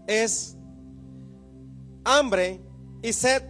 es hambre y sed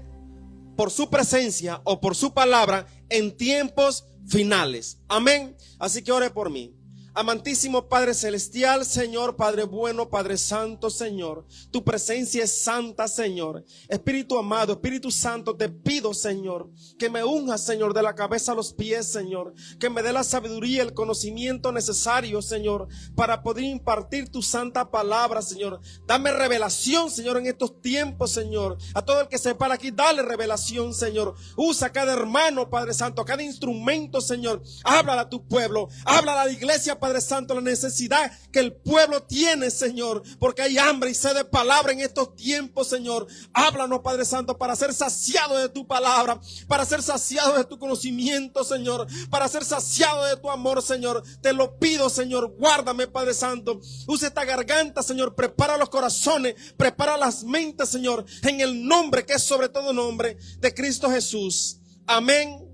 por su presencia o por su palabra en tiempos finales. Amén. Así que ore por mí. Amantísimo Padre Celestial, Señor, Padre bueno, Padre Santo, Señor, tu presencia es santa, Señor. Espíritu amado, Espíritu Santo, te pido, Señor, que me unjas, Señor, de la cabeza a los pies, Señor, que me dé la sabiduría, el conocimiento necesario, Señor, para poder impartir tu santa palabra, Señor. Dame revelación, Señor, en estos tiempos, Señor. A todo el que se para aquí, dale revelación, Señor. Usa a cada hermano, Padre Santo, a cada instrumento, Señor. Háblale a tu pueblo, háblale a la iglesia, Padre Santo, la necesidad que el pueblo tiene, Señor, porque hay hambre y sed de palabra en estos tiempos, Señor. Háblanos, Padre Santo, para ser saciado de tu palabra, para ser saciado de tu conocimiento, Señor, para ser saciado de tu amor, Señor. Te lo pido, Señor, guárdame, Padre Santo. Usa esta garganta, Señor, prepara los corazones, prepara las mentes, Señor, en el nombre que es sobre todo nombre de Cristo Jesús. Amén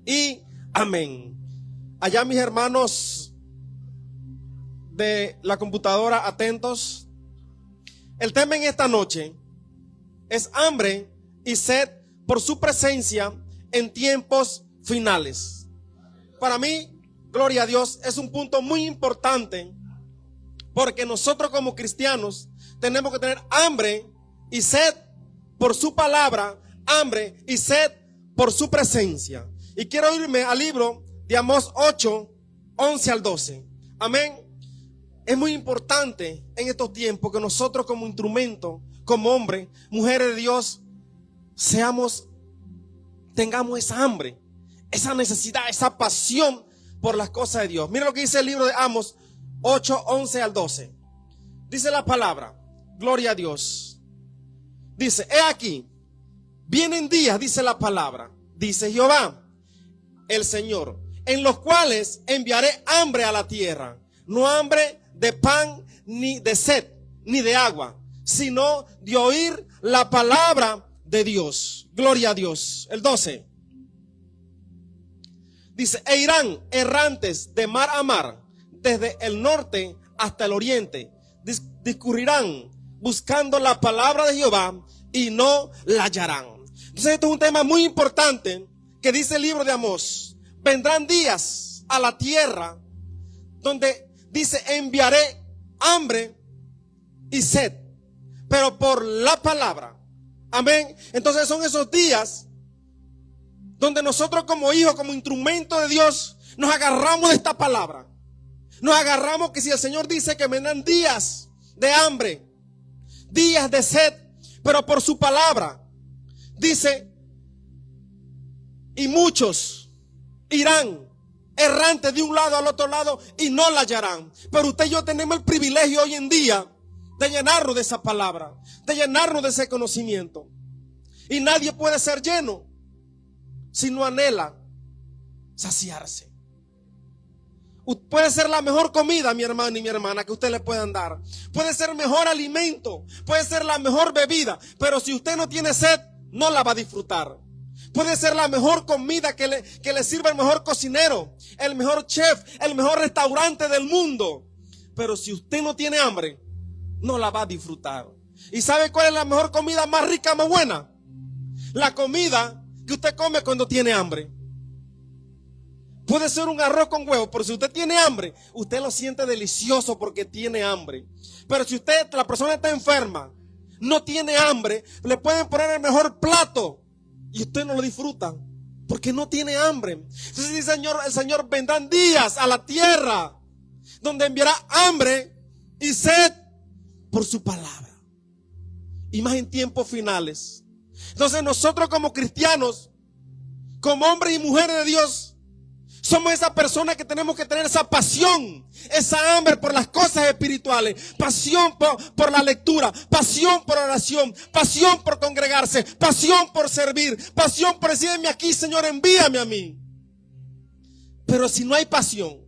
y amén. Allá mis hermanos de la computadora, atentos. El tema en esta noche es hambre y sed por su presencia en tiempos finales. Para mí, gloria a Dios, es un punto muy importante, porque nosotros como cristianos tenemos que tener hambre y sed por su palabra, hambre y sed por su presencia. Y quiero irme al libro de Amós 8, 11 al 12. Amén. Es muy importante en estos tiempos que nosotros como instrumento, como hombres, mujeres de Dios, tengamos esa hambre, esa necesidad, esa pasión por las cosas de Dios. Mira lo que dice el libro de Amós 8, 11 al 12. Dice la palabra, gloria a Dios. Dice, he aquí, vienen días, dice la palabra, dice Jehová, el Señor, en los cuales enviaré hambre a la tierra, no hambre de pan, ni de sed, ni de agua, sino de oír la palabra de Dios. Gloria a Dios. El 12. Dice, e irán errantes de mar a mar, desde el norte hasta el oriente. Discurrirán buscando la palabra de Jehová y no la hallarán. Entonces esto es un tema muy importante que dice el libro de Amós. Vendrán días a la tierra donde dice, enviaré hambre y sed, pero por la palabra. Amén. Entonces son esos días donde nosotros como hijos, como instrumento de Dios, nos agarramos de esta palabra. Nos agarramos que si el Señor dice que vendrán días de hambre, días de sed, pero por su palabra. Dice, y muchos irán errantes de un lado al otro lado y no la hallarán. Pero usted y yo tenemos el privilegio hoy en día de llenarnos de esa palabra, de llenarnos de ese conocimiento. Y nadie puede ser lleno si no anhela saciarse. Puede ser la mejor comida, mi hermano y mi hermana, que usted le puedan dar. Puede ser el mejor alimento, puede ser la mejor bebida, pero si usted no tiene sed, no la va a disfrutar. Puede ser la mejor comida que le sirva el mejor cocinero, el mejor chef, el mejor restaurante del mundo. Pero si usted no tiene hambre, no la va a disfrutar. ¿Y sabe cuál es la mejor comida más rica, más buena? La comida que usted come cuando tiene hambre. Puede ser un arroz con huevo, pero si usted tiene hambre, usted lo siente delicioso porque tiene hambre. Pero si la persona está enferma, no tiene hambre, le pueden poner el mejor plato y usted no lo disfruta porque no tiene hambre. Entonces dice el Señor, vendrán días a la tierra donde enviará hambre y sed por su palabra. Y más en tiempos finales. Entonces nosotros como cristianos, como hombres y mujeres de Dios, somos esa persona que tenemos que tener esa pasión, esa hambre por las cosas espirituales, pasión por la lectura, pasión por oración, pasión por congregarse, pasión por servir, pasión por decirme aquí, Señor, envíame a mí. Pero si no hay pasión,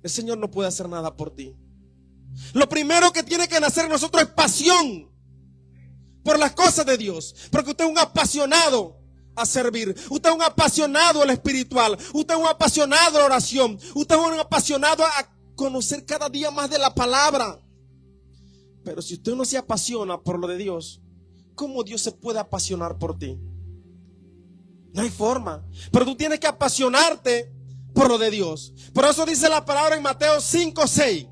el Señor no puede hacer nada por ti. Lo primero que tiene que nacer en nosotros es pasión por las cosas de Dios, porque usted es un apasionado a servir, usted es un apasionado al espiritual, usted es un apasionado a la oración, usted es un apasionado a conocer cada día más de la palabra. Pero si usted no se apasiona por lo de Dios, ¿cómo Dios se puede apasionar por ti? No hay forma. Pero tú tienes que apasionarte por lo de Dios. Por eso dice la palabra en Mateo 5:6.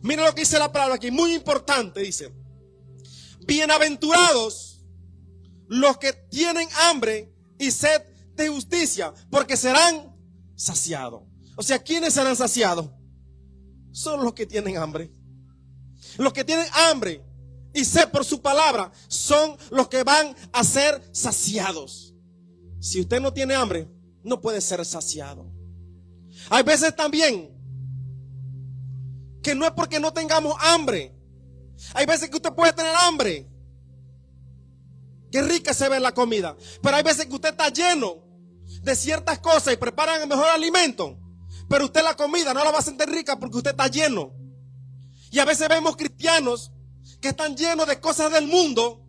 Mira lo que dice la palabra aquí, muy importante, dice: bienaventurados los que tienen hambre y sed de justicia, porque serán saciados. O sea, ¿quiénes serán saciados? Son los que tienen hambre. Los que tienen hambre y sed por su palabra son los que van a ser saciados. Si usted no tiene hambre, no puede ser saciado. Hay veces también que no es porque no tengamos hambre. Hay veces que usted puede tener hambre. Qué rica se ve la comida. Pero hay veces que usted está lleno de ciertas cosas y preparan el mejor alimento. Pero usted la comida no la va a sentir rica porque usted está lleno. Y a veces vemos cristianos que están llenos de cosas del mundo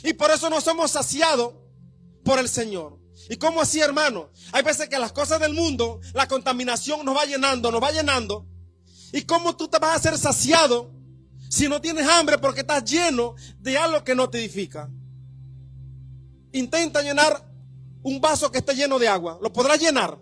y por eso no somos saciados por el Señor. ¿Y cómo así, hermano? Hay veces que las cosas del mundo, la contaminación nos va llenando. ¿Y cómo tú te vas a hacer saciado si no tienes hambre porque estás lleno de algo que no te edifica? Intenta llenar un vaso que esté lleno de agua. ¿Lo podrás llenar?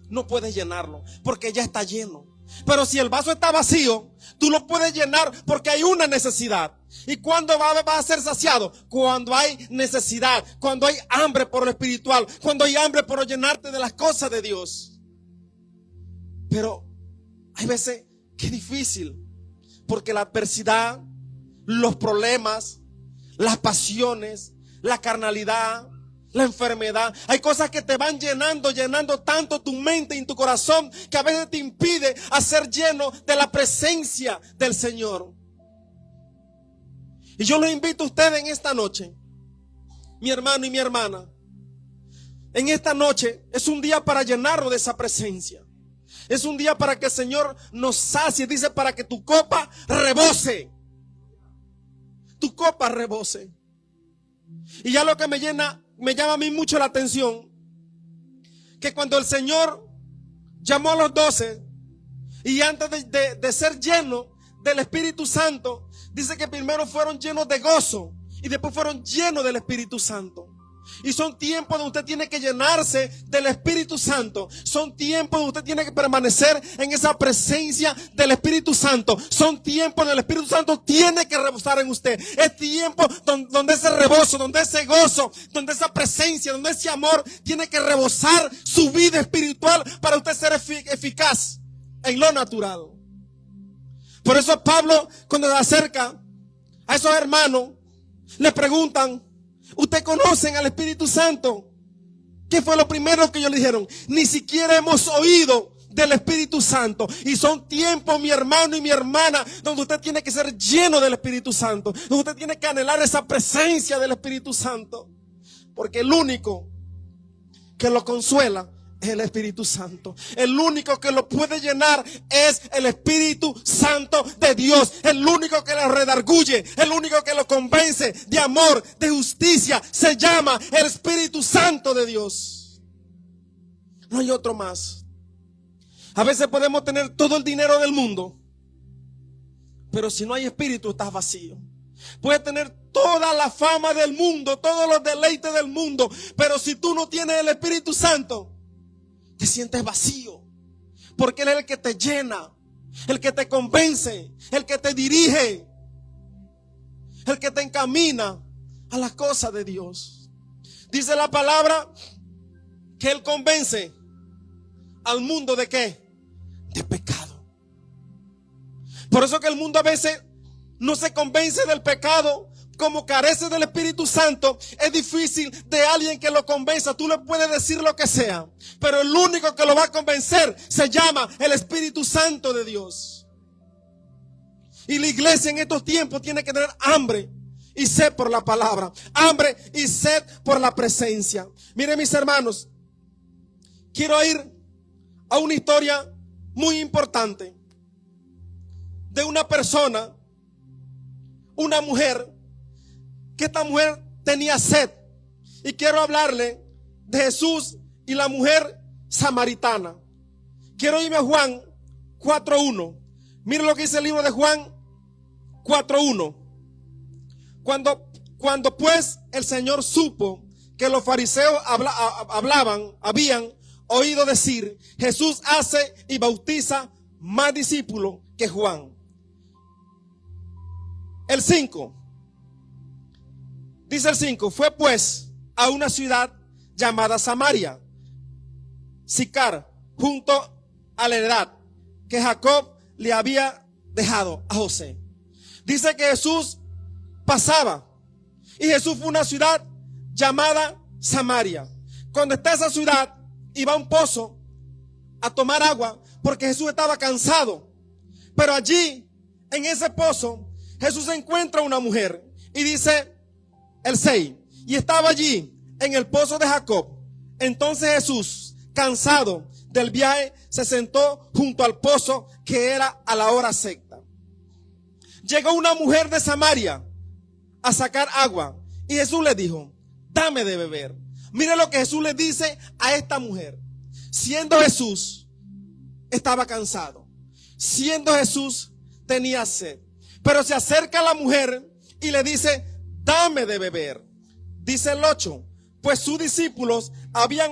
No puedes llenarlo porque ya está lleno. Pero si el vaso está vacío, tú lo puedes llenar porque hay una necesidad. ¿Y cuándo vas a ser saciado? Cuando hay necesidad, cuando hay hambre por lo espiritual, cuando hay hambre por llenarte de las cosas de Dios. Pero hay veces que es difícil porque la adversidad, los problemas, las pasiones, la carnalidad, la enfermedad, hay cosas que te van llenando tanto tu mente y tu corazón que a veces te impide a ser lleno de la presencia del Señor. Y yo los invito a ustedes en esta noche, mi hermano y mi hermana, en esta noche es un día para llenarnos de esa presencia. Es un día para que el Señor nos sacie, dice, para que tu copa rebose. Tu copa rebose. Y ya lo que me llama a mí mucho la atención, que cuando el Señor llamó a los 12 y antes de ser lleno del Espíritu Santo, dice que primero fueron llenos de gozo y después fueron llenos del Espíritu Santo. Y son tiempos donde usted tiene que llenarse del Espíritu Santo. Son tiempos donde usted tiene que permanecer en esa presencia del Espíritu Santo. Son tiempos donde el Espíritu Santo tiene que rebosar en usted. Es tiempo donde ese rebozo, donde ese gozo, donde esa presencia, donde ese amor tiene que rebosar su vida espiritual para usted ser eficaz en lo natural. Por eso Pablo, cuando se acerca a esos hermanos, le preguntan: ¿ustedes conocen al Espíritu Santo? ¿Qué fue lo primero que ellos le dijeron? Ni siquiera hemos oído del Espíritu Santo. Y son tiempos, mi hermano y mi hermana, donde usted tiene que ser lleno del Espíritu Santo, donde usted tiene que anhelar esa presencia del Espíritu Santo, porque el único que lo consuela es el Espíritu Santo. El único que lo puede llenar es el Espíritu Santo de Dios. El único que lo redarguye, el único que lo convence de amor, de justicia, se llama el Espíritu Santo de Dios. No hay otro más. A veces podemos tener todo el dinero del mundo, pero si no hay espíritu, estás vacío. Puedes tener toda la fama del mundo, todos los deleites del mundo, pero si tú no tienes el Espíritu Santo, te sientes vacío, porque Él es el que te llena, el que te convence, el que te dirige, el que te encamina a las cosas de Dios. Dice la palabra que Él convence al mundo ¿de qué? De pecado. Por eso que el mundo a veces no se convence del pecado. Como carece del Espíritu Santo, es difícil de alguien que lo convenza. Tú le puedes decir lo que sea, pero el único que lo va a convencer se llama el Espíritu Santo de Dios. Y la iglesia en estos tiempos tiene que tener hambre y sed por la palabra, hambre y sed por la presencia. Miren, mis hermanos, quiero ir a una historia muy importante de una persona, una mujer, que esta mujer tenía sed. Y quiero hablarle de Jesús y la mujer samaritana. Quiero irme a Juan 4:1. Miren lo que dice el libro de Juan 4:1. Cuando pues el Señor supo que los fariseos habían oído decir, Jesús hace y bautiza más discípulos que Juan. El 5. Dice el 5. Fue pues a una ciudad llamada Samaria, Sicar, junto a la heredad que Jacob le había dejado a José. Dice que Jesús pasaba y Jesús fue a una ciudad llamada Samaria. Cuando está esa ciudad, iba a un pozo a tomar agua porque Jesús estaba cansado. Pero allí, en ese pozo, Jesús encuentra una mujer y dice el 6, y estaba allí en el pozo de Jacob. Entonces Jesús, cansado del viaje, se sentó junto al pozo que era a la hora sexta. Llegó una mujer de Samaria a sacar agua y Jesús le dijo, dame de beber. Mire lo que Jesús le dice a esta mujer. Siendo Jesús, estaba cansado. Siendo Jesús, tenía sed. Pero se acerca a la mujer y le dice, dame de beber. Dice el 8, pues sus discípulos habían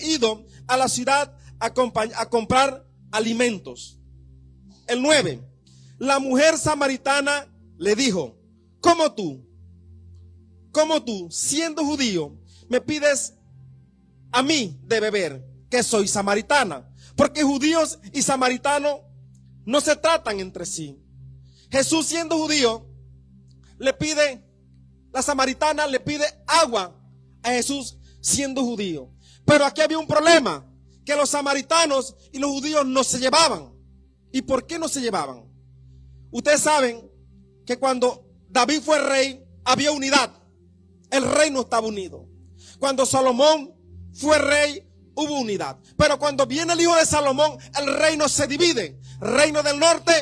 ido a la ciudad a comprar alimentos. El 9, la mujer samaritana le dijo, ¿cómo tú, siendo judío, me pides a mí de beber, que soy samaritana? Porque judíos y samaritanos no se tratan entre sí. Jesús, siendo judío, la samaritana le pide agua a Jesús siendo judío. Pero aquí había un problema, que los samaritanos y los judíos no se llevaban. ¿Y por qué no se llevaban? Ustedes saben que cuando David fue rey, había unidad. El reino estaba unido. Cuando Salomón fue rey, hubo unidad. Pero cuando viene el hijo de Salomón, el reino se divide. Reino del norte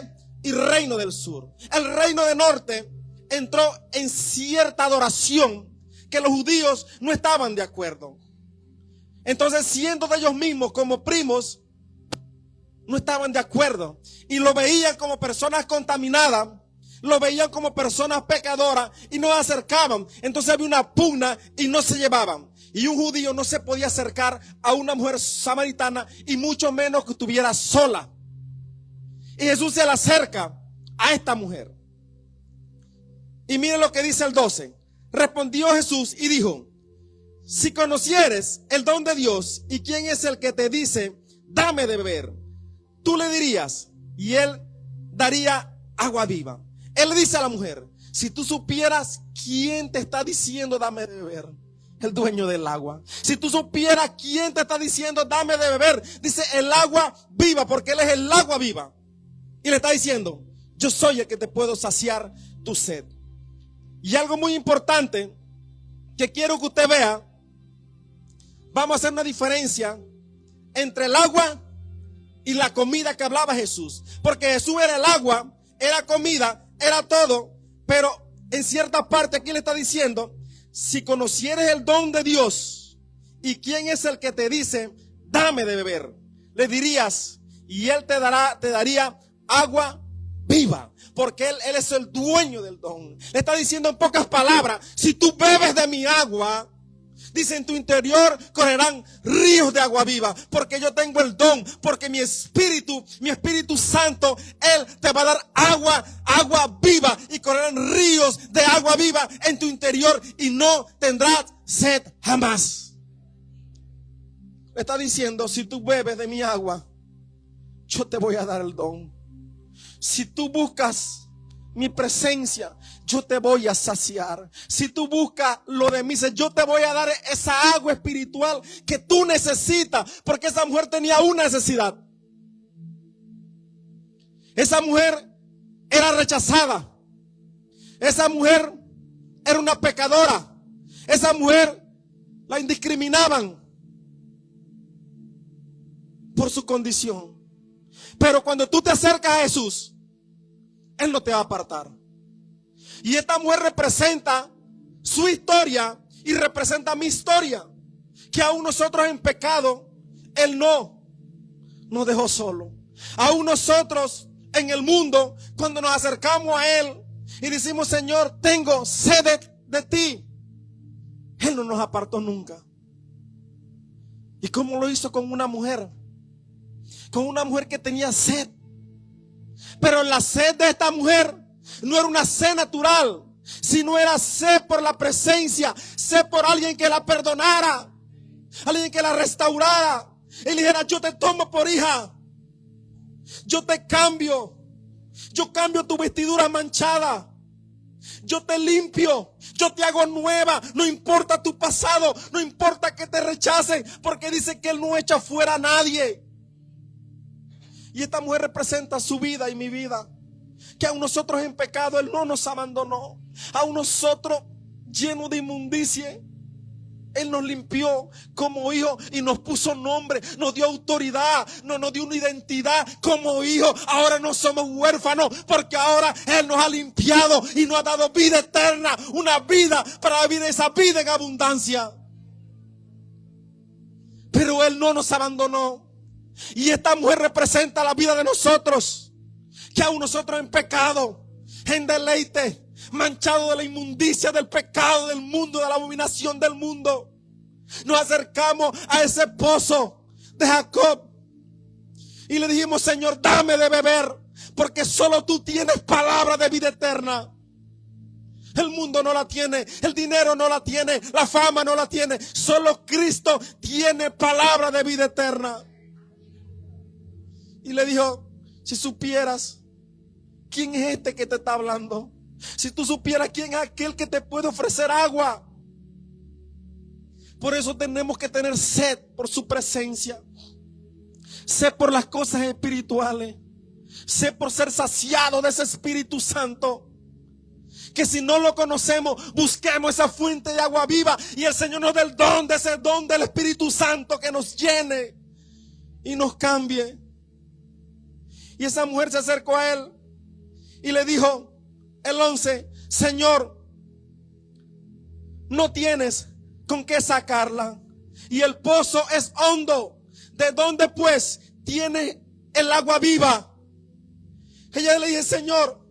y reino del sur. El reino del norte entró en cierta adoración que los judíos no estaban de acuerdo. Entonces, siendo de ellos mismos como primos, no estaban de acuerdo. Y lo veían como personas contaminadas, lo veían como personas pecadoras y no se acercaban. Entonces había una pugna y no se llevaban. Y un judío no se podía acercar a una mujer samaritana y mucho menos que estuviera sola. Y Jesús se le acerca a esta mujer. Y miren lo que dice el 12. Respondió Jesús y dijo, si conocieres el don de Dios y quién es el que te dice, dame de beber, tú le dirías y él daría agua viva. Él le dice a la mujer, si tú supieras quién te está diciendo, dame de beber, el dueño del agua. Si tú supieras quién te está diciendo, dame de beber, dice el agua viva, porque él es el agua viva. Y le está diciendo, yo soy el que te puedo saciar tu sed. Y algo muy importante que quiero que usted vea, vamos a hacer una diferencia entre el agua y la comida que hablaba Jesús. Porque Jesús era el agua, era comida, era todo. Pero en cierta parte aquí le está diciendo, si conocieres el don de Dios y quién es el que te dice, dame de beber, le dirías y él te daría agua viva, porque él es el dueño del don. Le está diciendo en pocas palabras, si tú bebes de mi agua, dice, en tu interior correrán ríos de agua viva, porque yo tengo el don, porque mi Espíritu Santo, él te va a dar agua viva, y correrán ríos de agua viva en tu interior y no tendrás sed jamás. Le está diciendo, si tú bebes de mi agua, yo te voy a dar el don. Si tú buscas mi presencia, yo te voy a saciar. Si tú buscas lo de mí, yo te voy a dar esa agua espiritual que tú necesitas, porque esa mujer tenía una necesidad. Esa mujer era rechazada. Esa mujer era una pecadora. Esa mujer la indiscriminaban por su condición. Pero cuando tú te acercas a Jesús, Él no te va a apartar. Y esta mujer representa su historia y representa mi historia. Que aún nosotros en pecado, Él no nos dejó solo. Aún nosotros en el mundo, cuando nos acercamos a Él y decimos, Señor, tengo sed de ti, Él no nos apartó nunca. ¿Y cómo lo hizo con una mujer? Con una mujer que tenía sed. Pero la sed de esta mujer no era una sed natural, sino era sed por la presencia, sed por alguien que la perdonara, alguien que la restaurara y le dijera, yo te tomo por hija, yo te cambio, yo cambio tu vestidura manchada, yo te limpio, yo te hago nueva. No importa tu pasado, no importa que te rechacen, porque dice que Él no echa fuera a nadie. Y esta mujer representa su vida y mi vida, que aun nosotros en pecado Él no nos abandonó, aun nosotros llenos de inmundicia Él nos limpió como hijo y nos puso nombre, nos dio autoridad, nos dio una identidad como hijo. Ahora no somos huérfanos, porque ahora Él nos ha limpiado y nos ha dado vida eterna, una vida para vivir esa vida en abundancia. Pero Él no nos abandonó. Y esta mujer representa la vida de nosotros, que aún nosotros en pecado, en deleite, manchado de la inmundicia del pecado del mundo, de la abominación del mundo, nos acercamos a ese pozo de Jacob y le dijimos, Señor, dame de beber, porque solo tú tienes palabra de vida eterna. El mundo no la tiene, el dinero no la tiene, la fama no la tiene, solo Cristo tiene palabra de vida eterna. Y le dijo, si supieras quién es este que te está hablando, si tú supieras quién es aquel que te puede ofrecer agua. Por eso tenemos que tener sed por su presencia, sed por las cosas espirituales, sed por ser saciado de ese Espíritu Santo, que si no lo conocemos, busquemos esa fuente de agua viva y el Señor nos dé el don de ese don del Espíritu Santo que nos llene y nos cambie. Y esa mujer se acercó a Él y le dijo, el 11, Señor, no tienes con qué sacarla y el pozo es hondo. ¿De dónde pues tiene el agua viva? Ella le dice, Señor,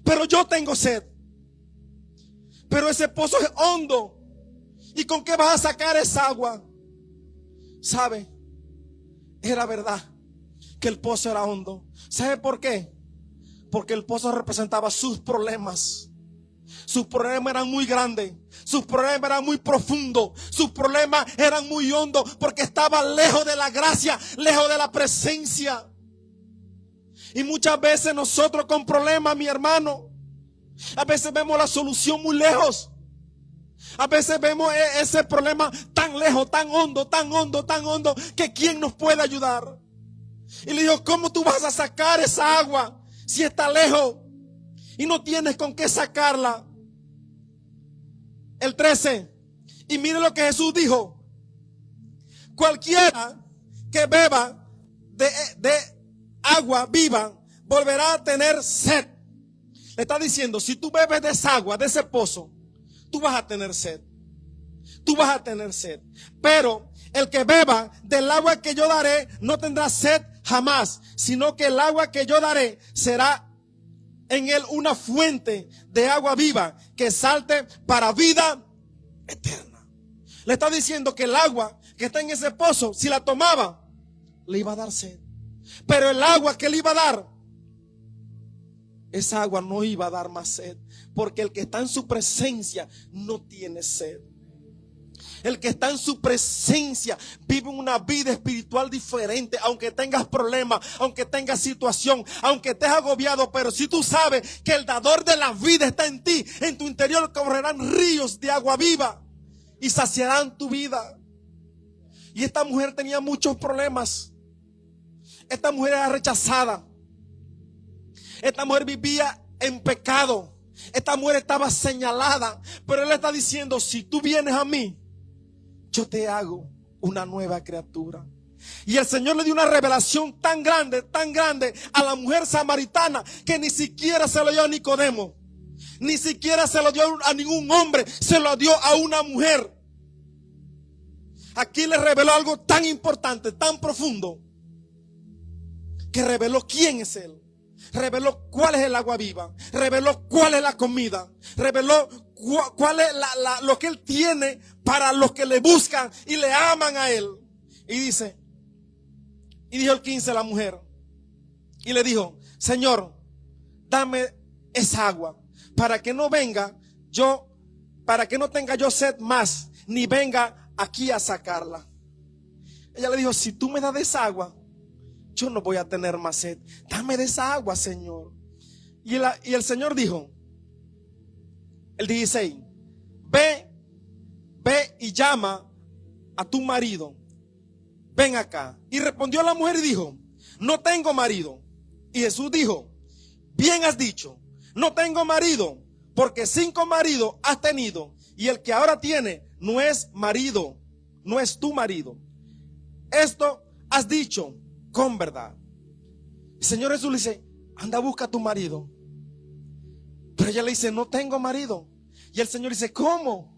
pero yo tengo sed, pero ese pozo es hondo, ¿y con qué vas a sacar esa agua? ¿Sabe? Era verdad que el pozo era hondo. ¿Sabe por qué? Porque el pozo representaba sus problemas. Sus problemas eran muy grandes, sus problemas eran muy profundos, sus problemas eran muy hondos, porque estaba lejos de la gracia, lejos de la presencia. Y muchas veces nosotros con problemas, mi hermano, a veces vemos la solución muy lejos. A veces vemos ese problema tan lejos, tan hondo, tan hondo, tan hondo, que ¿quién nos puede ayudar? Y le digo, ¿cómo tú vas a sacar esa agua si está lejos y no tienes con qué sacarla? El 13, y mire lo que Jesús dijo: cualquiera que beba de agua viva volverá a tener sed. Le está diciendo, si tú bebes de esa agua, de ese pozo, tú vas a tener sed. Tú vas a tener sed. Pero el que beba del agua que yo daré no tendrá sed jamás, sino que el agua que yo daré será en él una fuente de agua viva que salte para vida eterna. Le está diciendo que el agua que está en ese pozo, si la tomaba, le iba a dar sed. Pero el agua que le iba a dar, esa agua no iba a dar más sed, porque el que está en su presencia no tiene sed. El que está en su presencia vive una vida espiritual diferente, aunque tengas problemas, aunque tengas situación, aunque estés agobiado. Pero si tú sabes que el dador de la vida está en ti, en tu interior correrán ríos de agua viva y saciarán tu vida. Y esta mujer tenía muchos problemas. Esta mujer era rechazada. Esta mujer vivía en pecado. Esta mujer estaba señalada. Pero él está diciendo, si tú vienes a mí, yo te hago una nueva criatura. Y el Señor le dio una revelación tan grande a la mujer samaritana, que ni siquiera se lo dio a Nicodemo, ni siquiera se lo dio a ningún hombre, se lo dio a una mujer. Aquí le reveló algo tan importante, tan profundo, que reveló quién es Él. Reveló cuál es el agua viva. Reveló cuál es la comida. Reveló cuál es lo que Él tiene para los que le buscan y le aman a Él. Y dice, y dijo el 15 la mujer, y le dijo: Señor, dame esa agua para que no venga yo, para que no tenga yo sed más, ni venga aquí a sacarla. Ella le dijo: si tú me das de esa agua, yo no voy a tener más sed. Dame de esa agua, Señor. Y el Señor dijo, el 16, ve y llama a tu marido. Ven acá. Y respondió la mujer y dijo: no tengo marido. Y Jesús dijo: bien has dicho, no tengo marido, porque 5 maridos has tenido, y el que ahora tiene no es marido, no es tu marido. Esto has dicho con verdad. El Señor Jesús le dice: anda, busca a tu marido. Pero ella le dice: no tengo marido. Y el Señor dice: ¿cómo?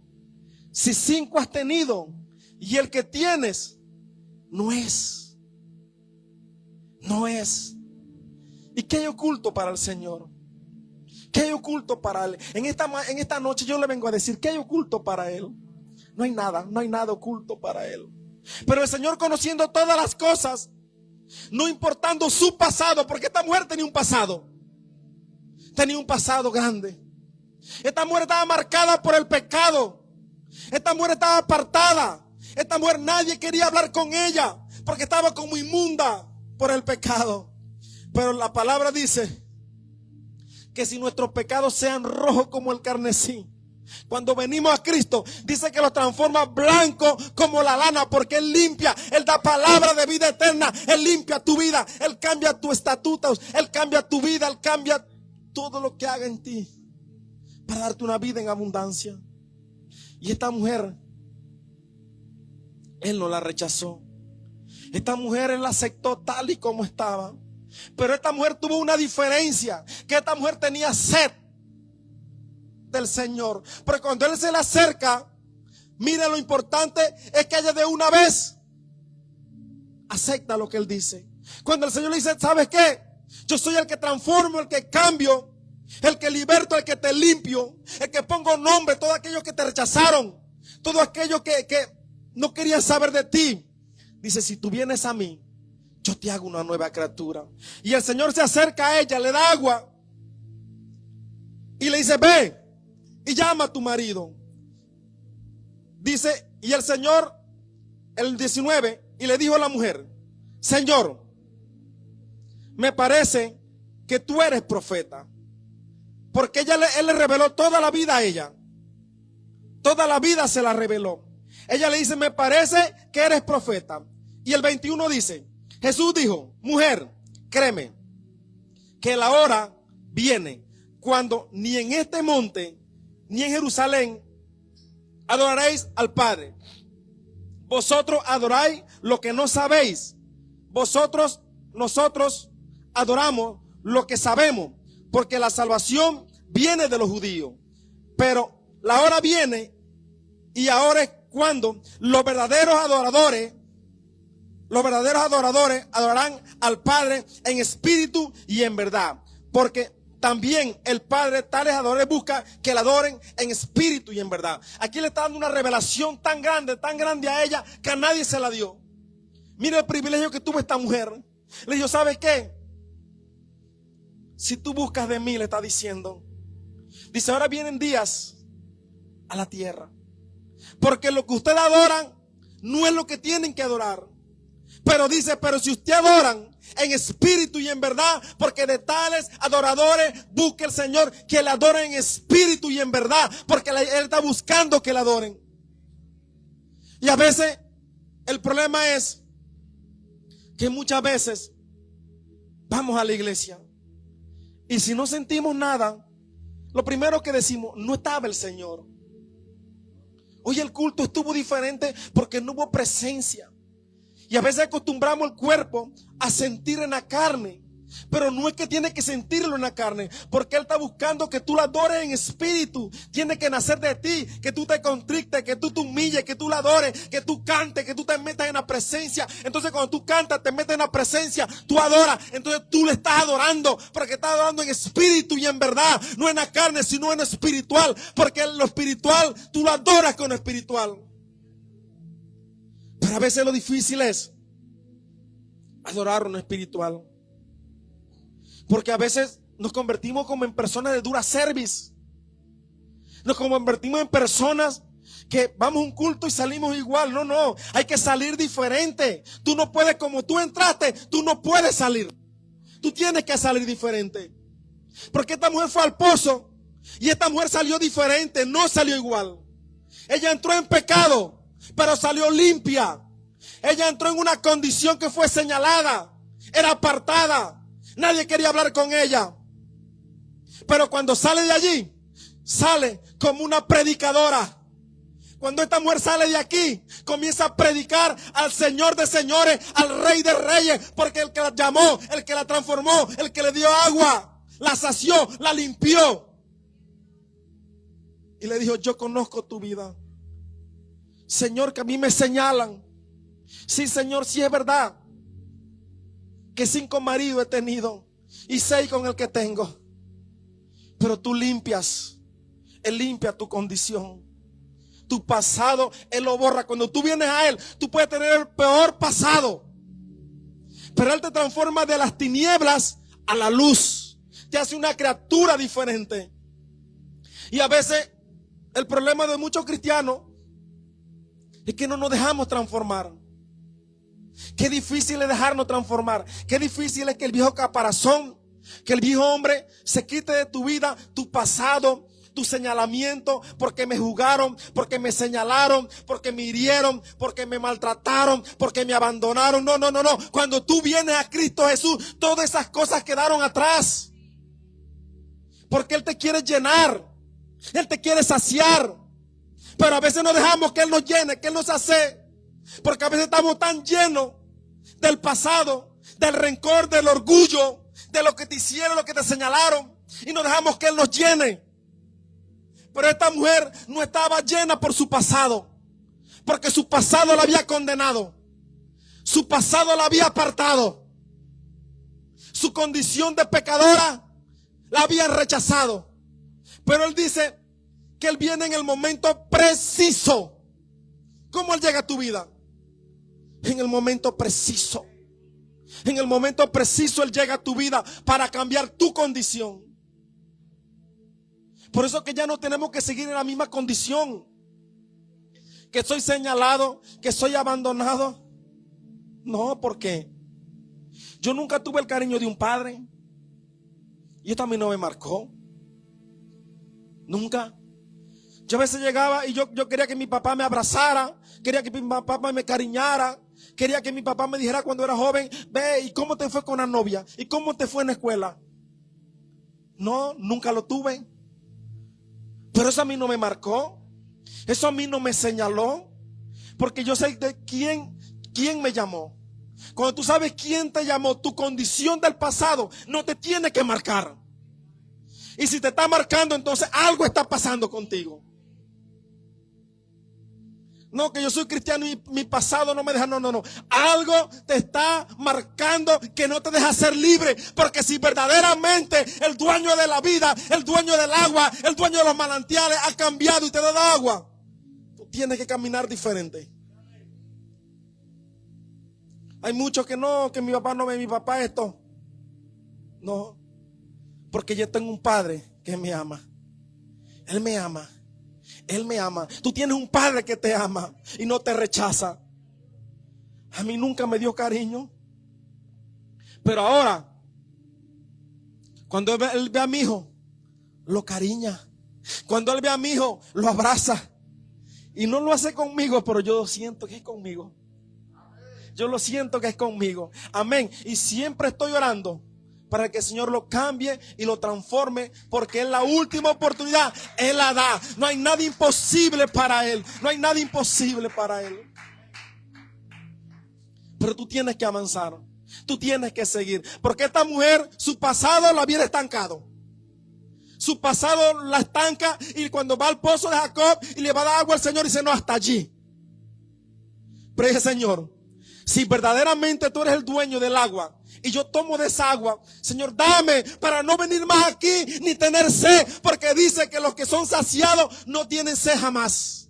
Si 5 has tenido y el que tienes no es. ¿Y qué hay oculto para el Señor? ¿Qué hay oculto para Él? En esta noche yo le vengo a decir: ¿qué hay oculto para Él? No hay nada oculto para Él. Pero el Señor, conociendo todas las cosas, no importando su pasado, porque esta mujer tenía un pasado grande. Esta mujer estaba marcada por el pecado. Esta mujer estaba apartada. Esta mujer, nadie quería hablar con ella porque estaba como inmunda por el pecado. Pero la palabra dice que si nuestros pecados sean rojos como el carmesí, cuando venimos a Cristo, dice que los transforma blanco como la lana, porque Él limpia, Él da palabra de vida eterna, Él limpia tu vida, Él cambia tus estatutos, Él cambia tu vida, Él cambia todo lo que haga en ti para darte una vida en abundancia. Y esta mujer, Él no la rechazó. Esta mujer Él la aceptó tal y como estaba. Pero esta mujer tuvo una diferencia, que esta mujer tenía sed del Señor. Pero cuando Él se le acerca, mire, lo importante es que ella de una vez acepta lo que Él dice. Cuando el Señor le dice: ¿sabes qué? Yo soy el que transformo, el que cambio, el que liberto, el que te limpio, el que pongo nombre a todos aquellos que te rechazaron, todos aquellos que no querían saber de ti. Dice: si tú vienes a mí, yo te hago una nueva criatura. Y el Señor se acerca a ella, le da agua y le dice: ve y llama a tu marido. Dice, y el Señor, el 19, y le dijo a la mujer: Señor, me parece que tú eres profeta. Porque Él le reveló toda la vida a ella. Toda la vida se la reveló. Ella le dice: me parece que eres profeta. Y el 21 dice: Jesús dijo: mujer, créeme que la hora viene cuando ni en este monte ni en Jerusalén adoraréis al Padre. Vosotros adoráis lo que no sabéis. Nosotros adoramos lo que sabemos, porque la salvación viene de los judíos. Pero la hora viene, y ahora es cuando los verdaderos adoradores adorarán al Padre en espíritu y en verdad. Porque también el Padre tales adoradores busca que le adoren en espíritu y en verdad. Aquí le está dando una revelación tan grande a ella, que a nadie se la dio. Mira el privilegio que tuvo esta mujer. Le dijo: ¿sabes qué? Si tú buscas de mí, le está diciendo. Dice: ahora vienen días a la tierra, porque lo que ustedes adoran no es lo que tienen que adorar. Pero dice: pero si ustedes adoran en espíritu y en verdad, porque de tales adoradores busca el Señor que le adoren en espíritu y en verdad, porque Él está buscando que le adoren. Y a veces el problema es que muchas veces vamos a la iglesia y si no sentimos nada, lo primero que decimos: no estaba el Señor. Hoy el culto estuvo diferente porque no hubo presencia. Y a veces acostumbramos el cuerpo a sentir en la carne. Pero no es que tiene que sentirlo en la carne, porque Él está buscando que tú la adores en espíritu. Tiene que nacer de ti, que tú te contrictes, que tú te humilles, que tú la adores, que tú cantes, que tú te metas en la presencia. Entonces cuando tú cantas, te metes en la presencia, tú adoras. Entonces tú le estás adorando, porque estás adorando en espíritu y en verdad. No en la carne, sino en lo espiritual. Porque en lo espiritual, tú lo adoras con lo espiritual. Pero a veces lo difícil es adorar en lo espiritual. Porque a veces nos convertimos como en personas de dura service. Nos convertimos en personas que vamos a un culto y salimos igual. No, hay que salir diferente. Tú no puedes, como tú entraste, tú no puedes salir. Tú tienes que salir diferente. Porque esta mujer fue al pozo y esta mujer salió diferente, no salió igual. Ella entró en pecado, pero salió limpia. Ella entró en una condición que fue señalada, era apartada. Nadie quería hablar con ella. Pero cuando sale de allí, sale como una predicadora. Cuando esta mujer sale de aquí, comienza a predicar al Señor de señores, al Rey de reyes, porque el que la llamó, el que la transformó, el que le dio agua, la sació, la limpió. Y le dijo: yo conozco tu vida, Señor, que a mí me señalan. Sí, Señor, sí es verdad que 5 maridos he tenido y 6 con el que tengo. Pero tú limpias, Él limpia tu condición. Tu pasado, Él lo borra. Cuando tú vienes a Él, tú puedes tener el peor pasado, pero Él te transforma de las tinieblas a la luz. Te hace una criatura diferente. Y a veces el problema de muchos cristianos es que no nos dejamos transformar. Qué difícil es dejarnos transformar. Qué difícil es que el viejo caparazón, que el viejo hombre se quite de tu vida, tu pasado, tu señalamiento, porque me juzgaron, porque me señalaron, porque me hirieron, porque me maltrataron, porque me abandonaron. No. Cuando tú vienes a Cristo Jesús, todas esas cosas quedaron atrás. Porque Él te quiere llenar, Él te quiere saciar. Pero a veces no dejamos que Él nos llene, que Él nos sacie. Porque a veces estamos tan llenos del pasado, del rencor, del orgullo, de lo que te hicieron, lo que te señalaron, y no dejamos que Él nos llene. Pero esta mujer no estaba llena por su pasado, porque su pasado la había condenado, su pasado la había apartado, su condición de pecadora la habían rechazado. Pero Él dice que Él viene en el momento preciso. ¿Cómo Él llega a tu vida? En el momento preciso. En el momento preciso Él llega a tu vida para cambiar tu condición. Por eso que ya no tenemos que seguir en la misma condición. Que soy señalado, que soy abandonado. No, porque yo nunca tuve el cariño de un padre. Y esto a mí no me marcó. Nunca. Yo a veces llegaba y yo quería que mi papá me abrazara, quería que mi papá me cariñara, quería que mi papá me dijera cuando era joven: ve, ¿y cómo te fue con la novia? ¿Y cómo te fue en la escuela? No, nunca lo tuve. Pero eso a mí no me marcó, eso a mí no me señaló, porque yo sé de quién me llamó. Cuando tú sabes quién te llamó, tu condición del pasado no te tiene que marcar. Y si te está marcando, entonces algo está pasando contigo. No, que yo soy cristiano y mi pasado no me deja. No. Algo te está marcando que no te deja ser libre. Porque si verdaderamente el dueño de la vida, el dueño del agua, el dueño de los manantiales ha cambiado y te da agua, tú tienes que caminar diferente. Hay muchos que no, que mi papá no ve, mi papá esto. No, porque yo tengo un padre que me ama. Él me ama. Él me ama. Tú tienes un padre que te ama y no te rechaza. A mí nunca me dio cariño, pero ahora, cuando él ve a mi hijo, lo cariña. Cuando él ve a mi hijo, lo abraza. Y no lo hace conmigo, pero yo siento que es conmigo. Yo lo siento que es conmigo. Amén. Y siempre estoy orando para que el Señor lo cambie y lo transforme, porque es la última oportunidad. Él la da. No hay nada imposible para Él. No hay nada imposible para Él. Pero tú tienes que avanzar. Tú tienes que seguir. Porque esta mujer, su pasado la viene estancado. Su pasado la estanca, y cuando va al pozo de Jacob y le va a dar agua al Señor, dice: no, hasta allí. Pero dice: Señor, si verdaderamente tú eres el dueño del agua y yo tomo de esa agua, Señor, dame para no venir más aquí ni tener sed, porque dice que los que son saciados no tienen sed jamás.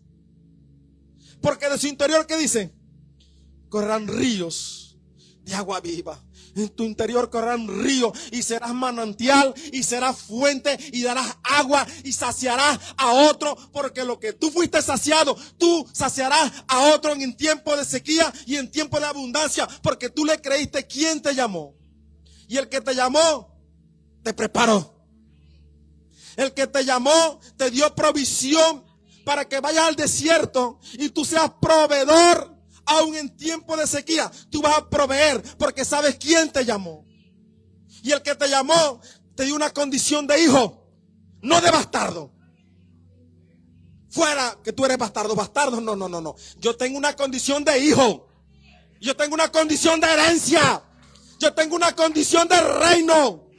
Porque de su interior, ¿qué dice? Correrán ríos de agua viva. En tu interior correrán ríos, y serás manantial, y serás fuente, y darás agua, y saciarás a otro, porque lo que tú fuiste saciado, tú saciarás a otro en tiempo de sequía y en tiempo de abundancia, porque tú le creíste. ¿Quién te llamó? Y el que te llamó te preparó. El que te llamó te dio provisión para que vayas al desierto y tú seas proveedor. Aún en tiempo de sequía, tú vas a proveer, porque sabes quién te llamó. Y el que te llamó te dio una condición de hijo, no de bastardo. Fuera que tú eres bastardo. Bastardo, no. Yo tengo una condición de hijo. Yo tengo una condición de herencia. Yo tengo una condición de reino.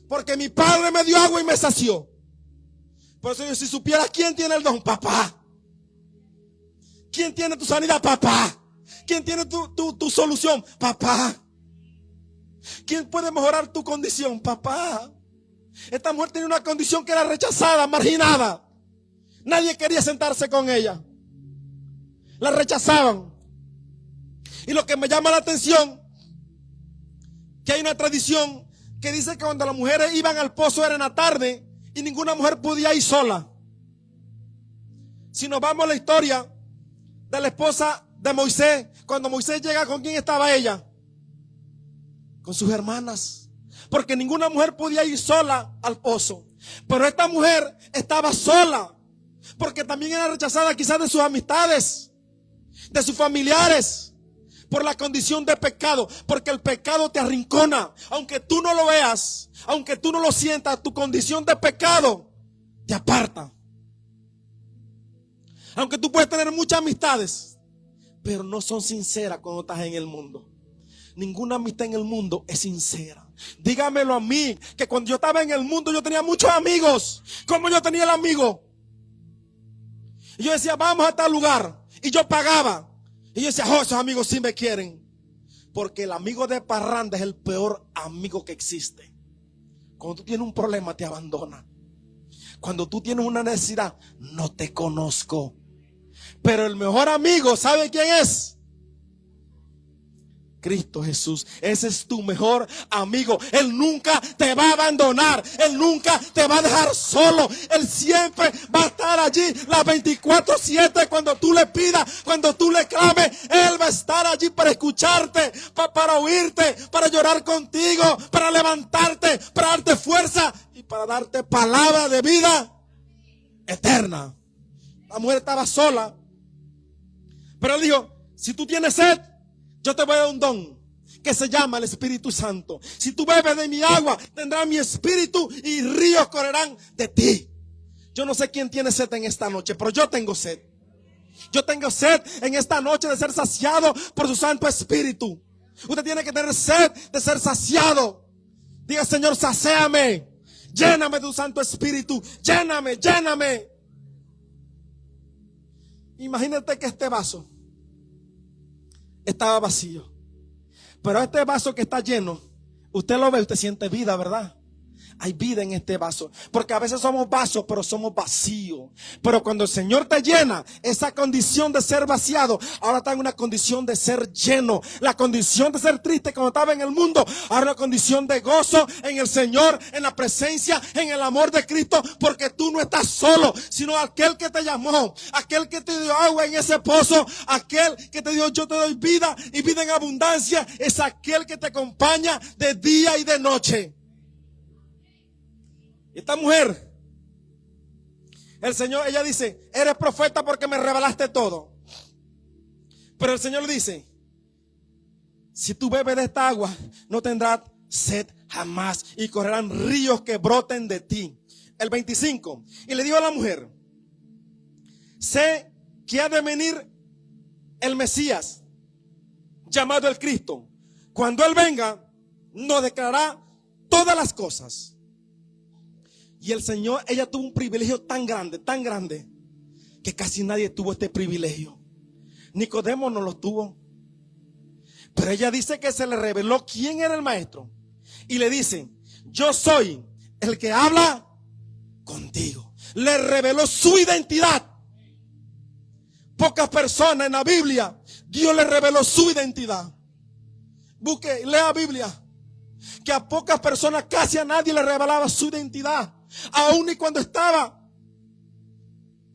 Porque mi padre me dio agua y me sació. Por eso, si supieras quién tiene el don, papá. ¿Quién tiene tu sanidad? Papá. ¿Quién tiene tu solución? Papá. ¿Quién puede mejorar tu condición? Papá. Esta mujer tenía una condición que era rechazada, marginada. Nadie quería sentarse con ella. La rechazaban. Y lo que me llama la atención, que hay una tradición que dice que cuando las mujeres iban al pozo era en la tarde y ninguna mujer podía ir sola. Si nos vamos a la historia de la esposa de Moisés, cuando Moisés llega, ¿con quién estaba ella? Con sus hermanas, porque ninguna mujer podía ir sola al pozo. Pero esta mujer estaba sola, porque también era rechazada quizás de sus amistades, de sus familiares, por la condición de pecado, porque el pecado te arrincona. Aunque tú no lo veas, aunque tú no lo sientas, tu condición de pecado te aparta. Aunque tú puedes tener muchas amistades, pero no son sinceras cuando estás en el mundo. Ninguna amistad en el mundo es sincera. Dígamelo a mí, que cuando yo estaba en el mundo yo tenía muchos amigos. Como yo tenía el amigo. Y yo decía: vamos a tal lugar. Y yo pagaba. Y yo decía: oh, esos amigos sí me quieren. Porque el amigo de parranda es el peor amigo que existe. Cuando tú tienes un problema te abandona. Cuando tú tienes una necesidad, no te conozco. Pero el mejor amigo, ¿sabe quién es? Cristo Jesús. Ese es tu mejor amigo. Él nunca te va a abandonar. Él nunca te va a dejar solo. Él siempre va a estar allí las 24/7 cuando tú le pidas, cuando tú le clames. Él va a estar allí para escucharte, para oírte, para llorar contigo, para levantarte, para darte fuerza y para darte palabra de vida eterna. La mujer estaba sola, pero él dijo: si tú tienes sed, yo te voy a dar un don que se llama el Espíritu Santo. Si tú bebes de mi agua, tendrás mi espíritu y ríos correrán de ti. Yo no sé quién tiene sed en esta noche, pero yo tengo sed. Yo tengo sed en esta noche de ser saciado por su Santo Espíritu. Usted tiene que tener sed de ser saciado. Diga: Señor, sacéame. Lléname de tu Santo Espíritu. Lléname, lléname. Imagínate que este vaso estaba vacío, pero este vaso que está lleno, usted lo ve, usted siente vida, ¿verdad? Hay vida en este vaso, porque a veces somos vasos, pero somos vacíos. Pero cuando el Señor te llena, esa condición de ser vaciado, ahora está en una condición de ser lleno. La condición de ser triste cuando estaba en el mundo, ahora una condición de gozo en el Señor, en la presencia, en el amor de Cristo, porque tú no estás solo, sino aquel que te llamó, aquel que te dio agua en ese pozo, aquel que te dio: yo te doy vida y vida en abundancia, es aquel que te acompaña de día y de noche. Esta mujer, el Señor, ella dice: eres profeta porque me revelaste todo. Pero el Señor le dice: si tú bebes de esta agua, no tendrás sed jamás, y correrán ríos que broten de ti. El 25, y le dijo a la mujer: sé que ha de venir el Mesías, llamado el Cristo. Cuando Él venga, nos declarará todas las cosas. Y el Señor, ella tuvo un privilegio tan grande, que casi nadie tuvo este privilegio. Nicodemo no lo tuvo. Pero ella dice que se le reveló quién era el maestro. Y le dice: yo soy el que habla contigo. Le reveló su identidad. Pocas personas en la Biblia, Dios le reveló su identidad. Busque, lea Biblia. Que a pocas personas, casi a nadie le revelaba su identidad. Aún y cuando estaba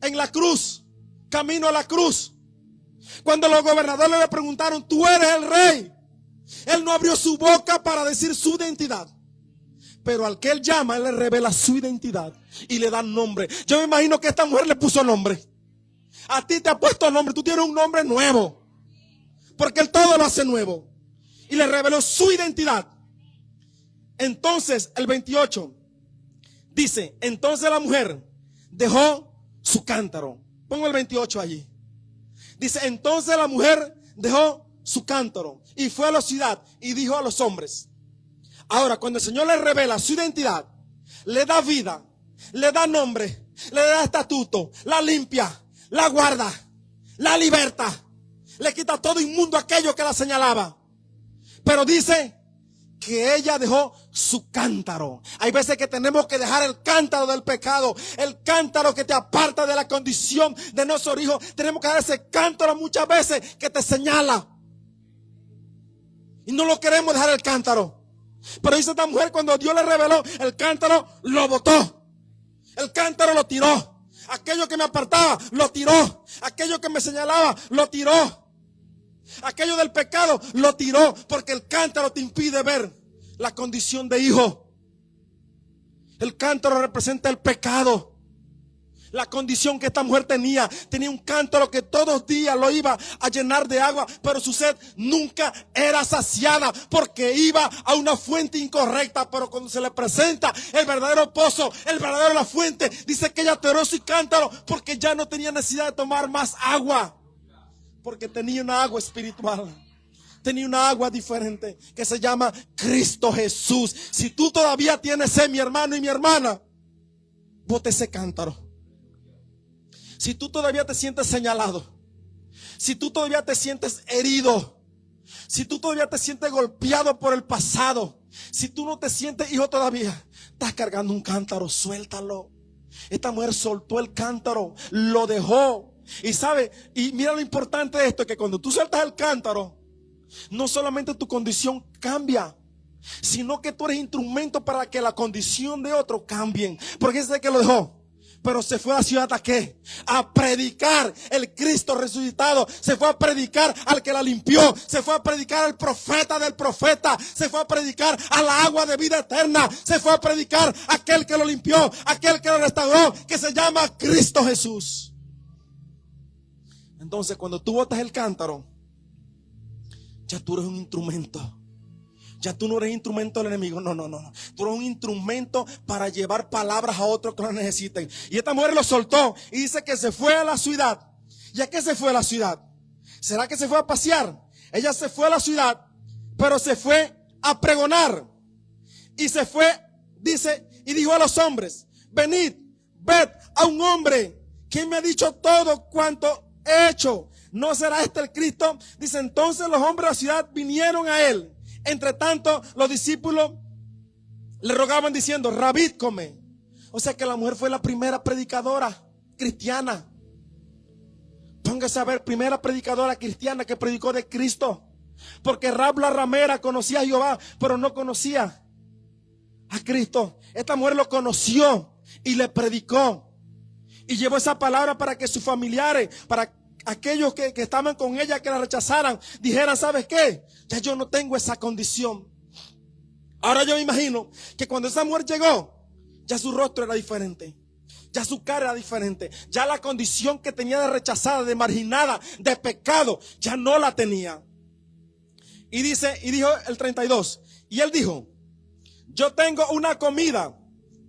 en la cruz, camino a la cruz, cuando los gobernadores le preguntaron: tú eres el rey, Él no abrió su boca para decir su identidad. Pero al que Él llama, Él le revela su identidad y le da nombre. Yo me imagino que esta mujer le puso nombre. A ti te ha puesto nombre. Tú tienes un nombre nuevo, porque Él todo lo hace nuevo. Y le reveló su identidad. Entonces el 28 dice: entonces la mujer dejó su cántaro. Pongo el 28 allí. Dice: entonces la mujer dejó su cántaro y fue a la ciudad y dijo a los hombres. Ahora, cuando el Señor le revela su identidad, le da vida, le da nombre, le da estatuto, la limpia, la guarda, la liberta, le quita todo inmundo aquello que la señalaba. Pero dice que ella dejó su cántaro. Hay veces que tenemos que dejar el cántaro del pecado, el cántaro que te aparta de la condición de no ser hijo. Tenemos que dejar ese cántaro muchas veces que te señala. Y no lo queremos dejar el cántaro. Pero dice esta mujer, cuando Dios le reveló el cántaro, lo botó. El cántaro lo tiró. Aquello que me apartaba, lo tiró. Aquello que me señalaba, lo tiró. Aquello del pecado, lo tiró. Porque el cántaro te impide ver la condición de hijo. El cántaro representa el pecado. La condición que esta mujer tenía un cántaro que todos los días lo iba a llenar de agua, pero su sed nunca era saciada porque iba a una fuente incorrecta. Pero cuando se le presenta el verdadero pozo, el verdadero la fuente, dice que ella tiró su cántaro porque ya no tenía necesidad de tomar más agua, porque tenía una agua espiritual. Tenía una agua diferente que se llama Cristo Jesús. Si tú todavía tienes sed, mi hermano y mi hermana, bote ese cántaro. Si tú todavía te sientes señalado, si tú todavía te sientes herido, si tú todavía te sientes golpeado por el pasado, si tú no te sientes hijo todavía, estás cargando un cántaro, suéltalo. Esta mujer soltó el cántaro, lo dejó. Y sabe, y mira lo importante de esto, que cuando tú sueltas el cántaro, no solamente tu condición cambia, sino que tú eres instrumento para que la condición de otro cambie. Porque ese que lo dejó, pero se fue a la ciudad ¿a qué? A predicar el Cristo resucitado. Se fue a predicar al que la limpió. Se fue a predicar al profeta del profeta. Se fue a predicar a la agua de vida eterna. Se fue a predicar a aquel que lo limpió, aquel que lo restauró, que se llama Cristo Jesús. Entonces, cuando tú botas el cántaro, ya tú eres un instrumento. Ya tú no eres instrumento del enemigo. No. Tú eres un instrumento para llevar palabras a otros que lo necesiten. Y esta mujer lo soltó y dice que se fue a la ciudad. ¿Y a qué se fue a la ciudad? ¿Será que se fue a pasear? Ella se fue a la ciudad, pero se fue a pregonar. Y se fue, dice, y dijo a los hombres: venid, ved a un hombre que me ha dicho todo cuanto he hecho. ¿No será este el Cristo? Dice, entonces los hombres de la ciudad vinieron a él. Entre tanto, los discípulos le rogaban diciendo: Rabí, come. O sea que la mujer fue la primera predicadora cristiana. Póngase a ver, primera predicadora cristiana que predicó de Cristo. Porque Rab la ramera conocía a Jehová, pero no conocía a Cristo. Esta mujer lo conoció y le predicó. Y llevó esa palabra para que sus familiares, para aquellos que estaban con ella, que la rechazaran, dijeran: ¿sabes qué? Ya yo no tengo esa condición. Ahora yo me imagino que cuando esa mujer llegó, ya su rostro era diferente, ya su cara era diferente, ya la condición que tenía de rechazada, de marginada, de pecado, ya no la tenía. Y dice, y dijo el 32, y él dijo: yo tengo una comida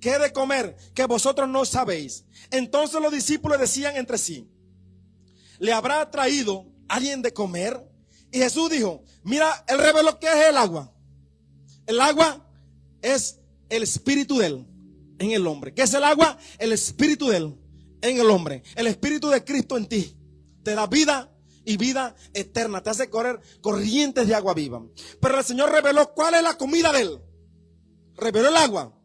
que he de comer que vosotros no sabéis. Entonces los discípulos decían entre sí: ¿le habrá traído alguien de comer? Y Jesús dijo, mira, él reveló qué es el agua. El agua es el espíritu de él en el hombre. ¿Qué es el agua? El espíritu de él en el hombre. El espíritu de Cristo en ti te da vida y vida eterna. Te hace correr corrientes de agua viva. Pero el Señor reveló cuál es la comida de él. Reveló el agua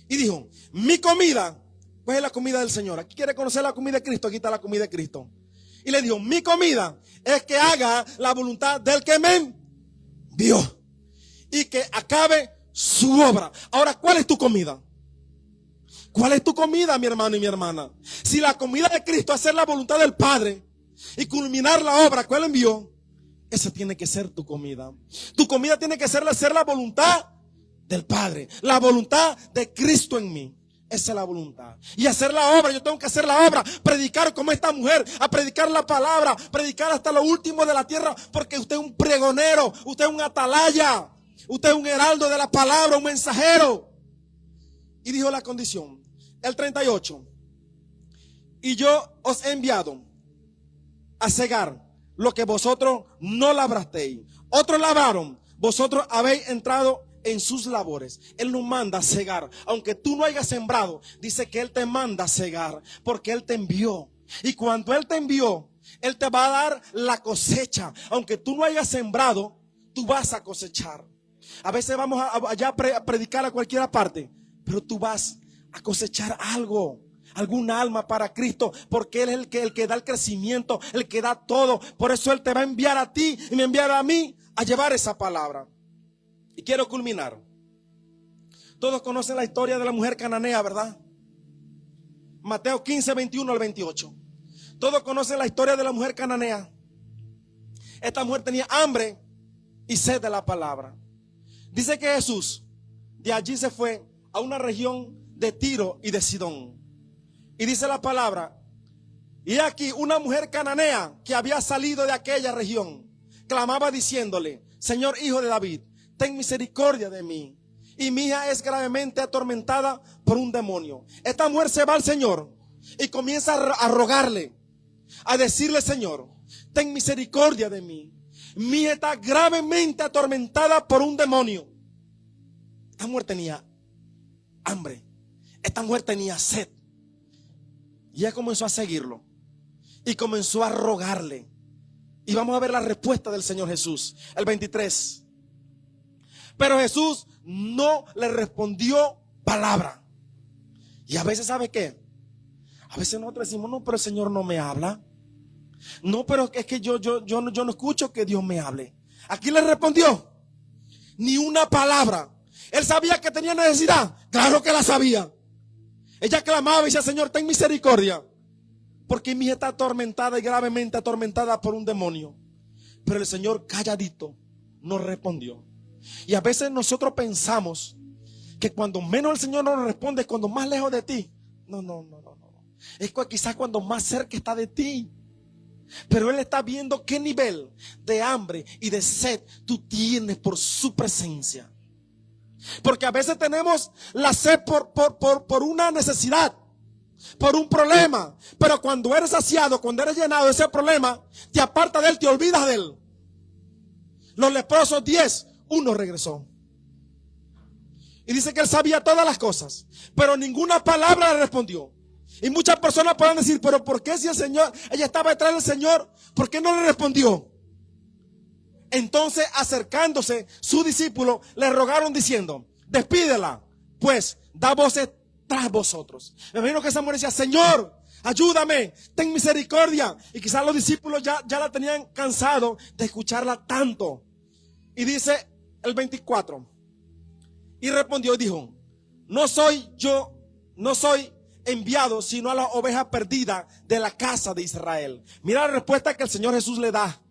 y dijo, mi comida, ¿cuál es la comida del Señor? Aquí quiere conocer la comida de Cristo, aquí está la comida de Cristo. Y le dijo, mi comida es que haga la voluntad del que me envió y que acabe su obra. Ahora, ¿cuál es tu comida? ¿Cuál es tu comida, mi hermano y mi hermana? Si la comida de Cristo es hacer la voluntad del Padre y culminar la obra que Él envió, esa tiene que ser tu comida. Tu comida tiene que ser hacer la voluntad del Padre, la voluntad de Cristo en mí. Esa es la voluntad. Y hacer la obra, yo tengo que hacer la obra, predicar como esta mujer, a predicar la palabra, predicar hasta lo último de la tierra, porque usted es un pregonero, usted es un atalaya, usted es un heraldo de la palabra, un mensajero. Y dijo la condición, el 38, y yo os he enviado a cegar lo que vosotros no labrasteis. Otros labraron, vosotros habéis entrado en sus labores. Él nos manda a cegar. Aunque tú no hayas sembrado, dice que Él te manda a cegar, porque Él te envió. Y cuando Él te envió, Él te va a dar la cosecha. Aunque tú no hayas sembrado, tú vas a cosechar. A veces vamos allá a predicar a cualquier parte, pero tú vas a cosechar algo, alguna alma para Cristo, porque Él es el que da el crecimiento, el que da todo. Por eso Él te va a enviar a ti y me enviará a mí a llevar esa palabra. Y quiero culminar. Todos conocen la historia de la mujer cananea, ¿verdad? Mateo 15, 21 al 28. Todos conocen la historia de la mujer cananea. Esta mujer tenía hambre y sed de la palabra. Dice que Jesús de allí se fue a una región de Tiro y de Sidón. Y dice la palabra, y aquí una mujer cananea que había salido de aquella región clamaba diciéndole, Señor, hijo de David, ten misericordia de mí, y mi hija es gravemente atormentada por un demonio. Esta mujer se va al Señor y comienza a rogarle, a decirle, Señor, ten misericordia de mí, mi hija está gravemente atormentada por un demonio. Esta mujer tenía hambre, esta mujer tenía sed, y ella comenzó a seguirlo y comenzó a rogarle. Y vamos a ver la respuesta del Señor Jesús, el 23. Pero Jesús no le respondió palabra. Y a veces, ¿sabe qué? A veces nosotros decimos, no, pero el Señor no me habla. No, pero es que yo no escucho que Dios me hable. Aquí le respondió ni una palabra. Él sabía que tenía necesidad. Claro que la sabía. Ella clamaba y decía, Señor, ten misericordia, porque mi hija está atormentada y gravemente atormentada por un demonio. Pero el Señor calladito no respondió. Y a veces nosotros pensamos que cuando menos el Señor nos responde es cuando más lejos de ti. No. Es quizás cuando más cerca está de ti. Pero Él está viendo qué nivel de hambre y de sed tú tienes por su presencia. Porque a veces tenemos la sed por una necesidad, por un problema. Pero cuando eres saciado, cuando eres llenado de ese problema, te apartas de él, te olvidas de él. Los leprosos 10, uno regresó. Y dice que él sabía todas las cosas, pero ninguna palabra le respondió. Y muchas personas pueden decir, pero ¿por qué si el Señor, ella estaba detrás del Señor, por qué no le respondió? Entonces, acercándose, sus discípulos le rogaron diciendo, despídela, pues da voces tras vosotros. Me imagino que esa mujer decía, Señor, ayúdame, ten misericordia. Y quizás los discípulos ya la tenían cansado de escucharla tanto. Y dice el 24, y respondió y dijo, no soy enviado sino a la oveja perdida de la casa de Israel. Mira la respuesta que el Señor Jesús le da.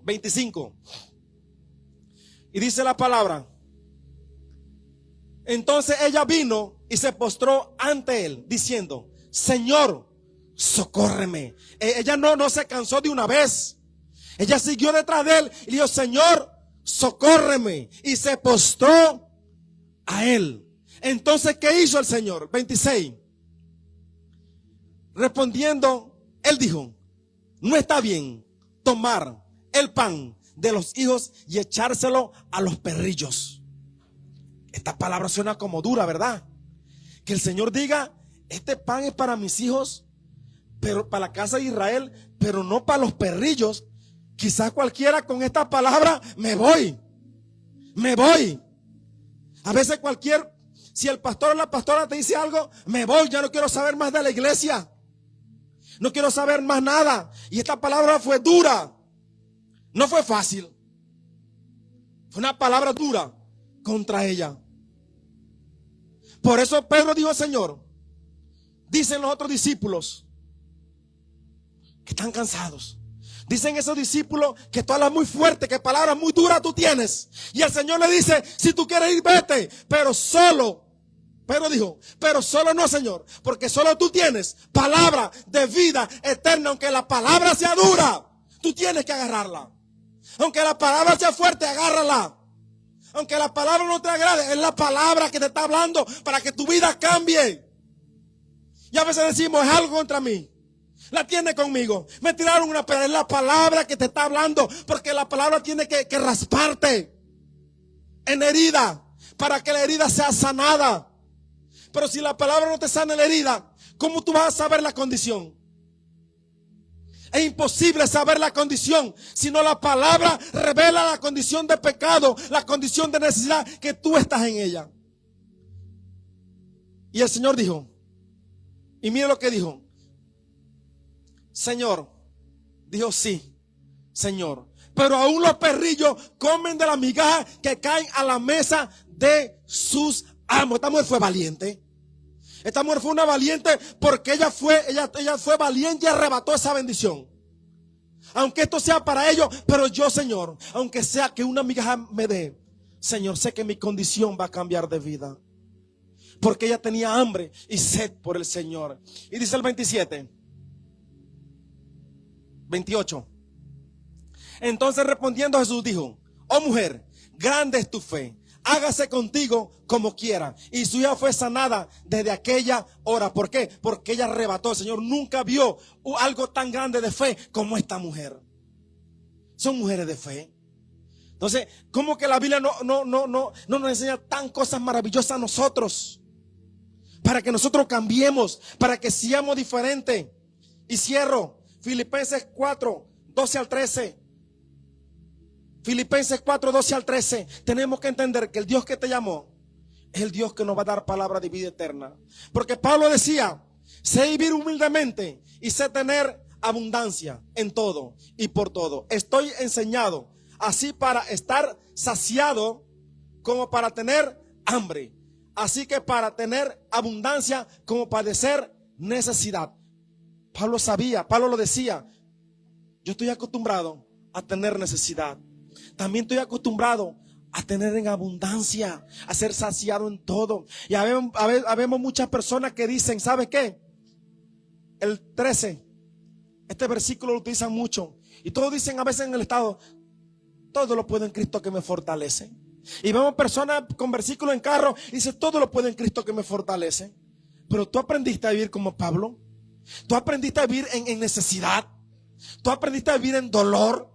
25. Y dice la palabra, entonces ella vino y se postró ante él diciendo, Señor, socórreme. Ella no se cansó de una vez. Ella siguió detrás de él y dijo, Señor, socórreme. Y se postró a él. Entonces, ¿qué hizo el Señor? 26. Respondiendo, él dijo, no está bien tomar el pan de los hijos y echárselo a los perrillos. Esta palabra suena como dura, ¿verdad? Que el Señor diga, este pan es para mis hijos, pero para la casa de Israel, pero no para los perrillos. Quizás cualquiera con esta palabra, me voy. A veces si el pastor o la pastora te dice algo, me voy, ya no quiero saber más de la iglesia. No quiero saber más nada. Y esta palabra fue dura. No fue fácil. Fue una palabra dura contra ella. Por eso Pedro dijo, Señor, dicen los otros discípulos que están cansados. Dicen esos discípulos que tú hablas muy fuerte, que palabras muy duras tú tienes. Y el Señor le dice, si tú quieres ir, vete, pero solo. Pedro dijo, pero solo no, Señor, porque solo tú tienes palabra de vida eterna. Aunque la palabra sea dura, tú tienes que agarrarla. Aunque la palabra sea fuerte, agárrala. Aunque la palabra no te agrade, es la palabra que te está hablando para que tu vida cambie. Y a veces decimos, es algo contra mí. La tiene conmigo. Me tiraron una piedra. Es la palabra que te está hablando. Porque la palabra tiene que rasparte en herida, para que la herida sea sanada. Pero si la palabra no te sana la herida, ¿cómo tú vas a saber la condición? Es imposible saber la condición, sino la palabra revela la condición de pecado, la condición de necesidad que tú estás en ella. Y el Señor dijo, y mire lo que dijo. Señor, dijo sí, Señor, pero aún los perrillos comen de las migajas que caen a la mesa de sus amos. Esta mujer fue valiente. Esta mujer fue una valiente porque ella fue valiente y arrebató esa bendición. Aunque esto sea para ellos, pero yo, Señor, aunque sea que una migaja me dé, Señor, sé que mi condición va a cambiar de vida. Porque ella tenía hambre y sed por el Señor. Y dice el 28. Entonces respondiendo Jesús dijo, oh mujer, grande es tu fe, hágase contigo como quiera. Y su hija fue sanada desde aquella hora. ¿Por qué? Porque ella arrebató. El Señor nunca vio algo tan grande de fe como esta mujer. Son mujeres de fe. Entonces, ¿cómo que la Biblia no nos enseña tan cosas maravillosas a nosotros? Para que nosotros cambiemos, para que seamos diferentes. Y cierro. Filipenses 4, 12 al 13. Filipenses 4, 12 al 13. Tenemos que entender que el Dios que te llamó es el Dios que nos va a dar palabra de vida eterna. Porque Pablo decía, sé vivir humildemente y sé tener abundancia en todo y por todo. Estoy enseñado así para estar saciado como para tener hambre. Así que para tener abundancia como padecer necesidad. Pablo sabía, Pablo lo decía, yo estoy acostumbrado a tener necesidad. También estoy acostumbrado a tener en abundancia, a ser saciado en todo. Y habemos muchas personas que dicen, ¿sabe qué? El 13, este versículo lo utilizan mucho. Y todos dicen a veces en el estado, todo lo puedo en Cristo que me fortalece. Y vemos personas con versículos en carro y dicen, todo lo puedo en Cristo que me fortalece. Pero tú aprendiste a vivir como Pablo. Tú aprendiste a vivir en necesidad. Tú aprendiste a vivir en dolor,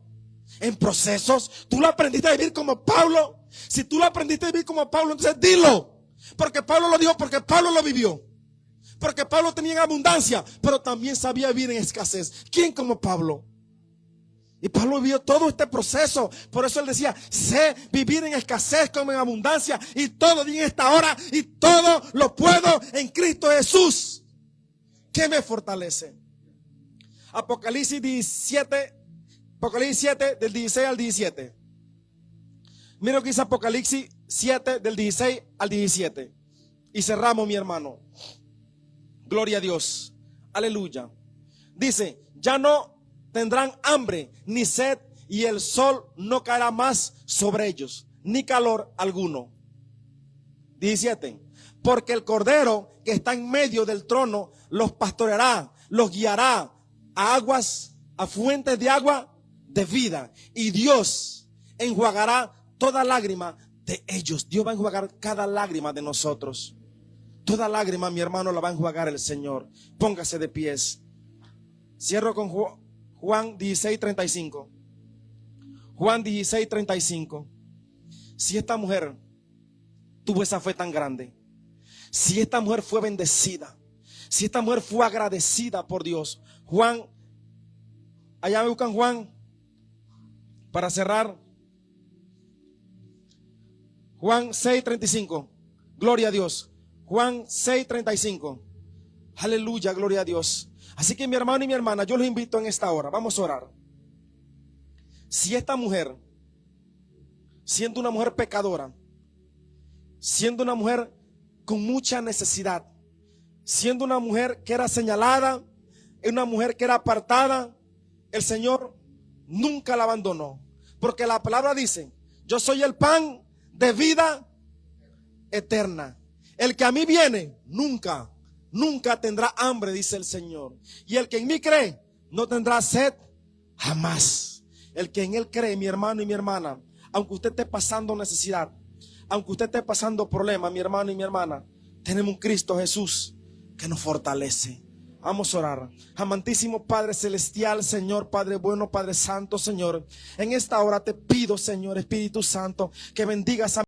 en procesos. Tú lo aprendiste a vivir como Pablo. Si tú lo aprendiste a vivir como Pablo, entonces dilo. Porque Pablo lo dijo, porque Pablo lo vivió. Porque Pablo tenía en abundancia, pero también sabía vivir en escasez. ¿Quién como Pablo? Y Pablo vivió todo este proceso. Por eso él decía, sé vivir en escasez como en abundancia. Y todo en esta hora. Y todo lo puedo en Cristo Jesús, que me fortalece. Apocalipsis 7 del 16 al 17. Mira lo que dice Apocalipsis 7 del 16 al 17. Y cerramos, mi hermano. Gloria a Dios. Aleluya. Dice, ya no tendrán hambre ni sed, y el sol no caerá más sobre ellos, ni calor alguno. 17. Porque el Cordero que está en medio del trono los pastoreará, los guiará a aguas, a fuentes de agua de vida. Y Dios enjuagará toda lágrima de ellos. Dios va a enjuagar cada lágrima de nosotros. Toda lágrima, mi hermano, la va a enjuagar el Señor. Póngase de pies. Cierro con Juan 16:35. Juan 16:35. Si esta mujer tuvo esa fe tan grande, si esta mujer fue bendecida, si esta mujer fue agradecida por Dios. Juan, allá me buscan Juan, para cerrar. Juan 6:35. Gloria a Dios. Juan 6:35. Aleluya, gloria a Dios. Así que mi hermano y mi hermana, yo los invito en esta hora, vamos a orar. Si esta mujer, siendo una mujer pecadora, siendo una mujer con mucha necesidad, siendo una mujer que era señalada, una mujer que era apartada, el Señor nunca la abandonó. Porque la palabra dice: yo soy el pan de vida eterna. El que a mí viene, nunca tendrá hambre, dice el Señor. Y el que en mí cree, no tendrá sed jamás. El que en Él cree, mi hermano y mi hermana, aunque usted esté pasando necesidad, aunque usted esté pasando problemas, mi hermano y mi hermana, tenemos un Cristo Jesús que nos fortalece. Vamos a orar. Amantísimo Padre Celestial, Señor, Padre bueno, Padre Santo, Señor, en esta hora te pido, Señor, Espíritu Santo, que bendigas a